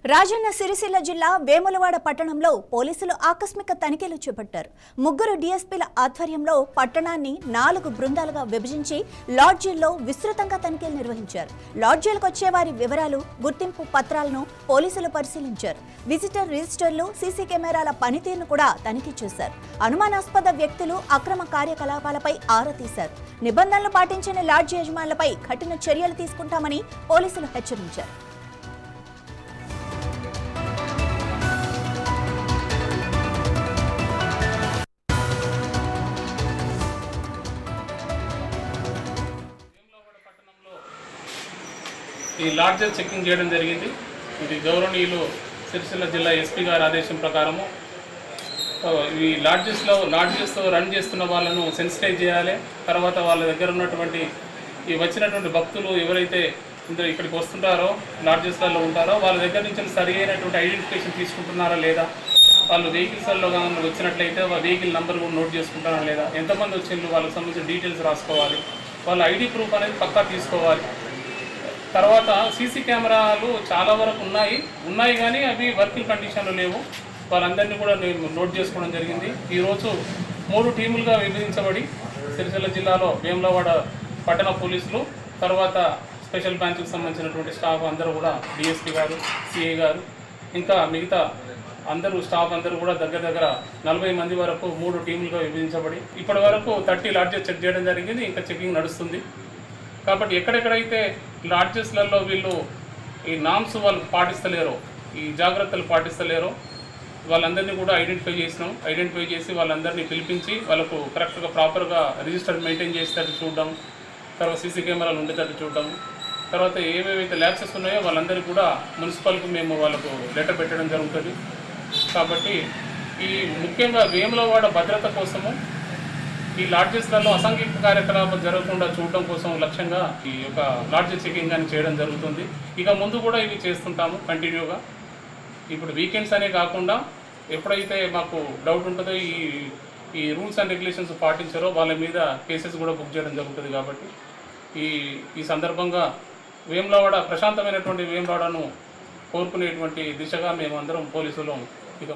రాజన్న సిరిసిల్ల జిల్లా వేములవాడ పట్టణంలో పోలీసులు ఆకస్మిక తనిఖీలు చేపట్టారు. ముగ్గురు డీఎస్పీల ఆధ్వర్యంలో పట్టణాన్ని 4 బృందాలుగా విభజించి లాడ్జీల్లో విస్తృతంగా తనిఖీలు నిర్వహించారు. లాడ్జీలకు వచ్చే వారి వివరాలు, గుర్తింపు పత్రాలను పోలీసులు పరిశీలించారు. విజిటర్ రిజిస్టర్లు, సీసీ కెమెరాల పనితీరును కూడా తనిఖీ చేశారు. అనుమానాస్పద వ్యక్తులు, అక్రమ కార్యకలాపాలపై ఆరా తీశారు. నిబంధనలు పాటించని లాడ్జీ యజమానులపై కఠిన చర్యలు తీసుకుంటామని పోలీసులు హెచ్చరించారు. ఈ లాడ్జెస్ చెకింగ్ చేయడం జరిగింది. ఇది గౌరవనీయులు సిరిసిల్ల జిల్లా ఎస్పీ గారి ఆదేశం ప్రకారము ఈ లాడ్జెస్ రన్ చేస్తున్న వాళ్ళను సెన్సిటైజ్ చేయాలి. తర్వాత వాళ్ళ దగ్గర ఉన్నటువంటి ఈ వచ్చినటువంటి భక్తులు ఎవరైతే ఇక్కడికి వస్తుంటారో, లాడ్జెస్లలో ఉంటారో, వాళ్ళ దగ్గర నుంచి సరి అయినటువంటి ఐడెంటిఫికేషన్ తీసుకుంటున్నారా లేదా, వాళ్ళు వెహికల్స్లో కానీ వచ్చినట్లయితే వాళ్ళ వెహికల్ నెంబర్ కూడా నోట్ చేసుకుంటారా లేదా, ఎంతమంది వచ్చిండ్రు, వాళ్ళకి సంబంధించిన డీటెయిల్స్ రాసుకోవాలి. వాళ్ళ ఐడి ప్రూఫ్ అనేది పక్కా తీసుకోవాలి. తర్వాత సీసీ కెమెరాలు చాలా వరకు ఉన్నాయి కానీ అవి వర్కింగ్ కండిషన్లో లేవు. వాళ్ళందరినీ కూడా నేను నోట్ చేసుకోవడం జరిగింది. ఈరోజు 3 టీములుగా విభజించబడి సిరిసిల్ల జిల్లాలో వేములవాడ పట్టణ పోలీసులు, తర్వాత స్పెషల్ బ్రాంచ్కి సంబంధించినటువంటి స్టాఫ్ అందరూ కూడా, డిఎస్పీ గారు, సిఐ గారు, ఇంకా మిగతా స్టాఫ్ అందరూ కూడా దగ్గర 40 మంది వరకు 3 టీములుగా విభజించబడి ఇప్పటి వరకు 30 లాడ్జెస్ చెక్ చేయడం జరిగింది. ఇంకా చెకింగ్ నడుస్తుంది. కాబట్టి ఎక్కడెక్కడైతే లాడ్జెస్లలో వీళ్ళు ఈ నామ్స్ వాళ్ళు పాటిస్తలేరో, ఈ జాగ్రత్తలు పాటిస్తలేరో, వాళ్ళందరినీ కూడా ఐడెంటిఫై చేసి వాళ్ళందరినీ పిలిపించి వాళ్ళకు కరెక్ట్గా ప్రాపర్గా రిజిస్టర్ మెయింటైన్ చేసేటట్టు చూడడం, తర్వాత సీసీ కెమెరాలు ఉండేటట్టు చూడడం, తర్వాత ఏవేవైతే ల్యాబ్సెస్ ఉన్నాయో వాళ్ళందరికీ కూడా మున్సిపల్కి మేము వాళ్ళకు లెటర్ పెట్టడం జరుగుతుంది. కాబట్టి ఈ ముఖ్యంగా వేములవాడ భద్రత కోసము ఈ లాడ్జెస్లలో అసాంఘిక కార్యకలాపాలు జరగకుండా చూడడం కోసం లక్ష్యంగా ఈ యొక్క లాడ్జెస్ చెకింగ్ అని చేయడం జరుగుతుంది. ఇక ముందు కూడా ఇవి చేస్తుంటాము కంటిన్యూగా. ఇప్పుడు వీకెండ్స్ అనే కాకుండా ఎప్పుడైతే మాకు డౌట్ ఉంటుందో, ఈ రూల్స్ అండ్ రెగ్యులేషన్స్ పాటించారో వాళ్ళ మీద కేసెస్ కూడా బుక్ చేయడం జరుగుతుంది. కాబట్టి ఈ సందర్భంగా ప్రశాంతమైనటువంటి వేములవాడను కోరుకునేటువంటి దిశగా మేము అందరం పోలీసులు ఇక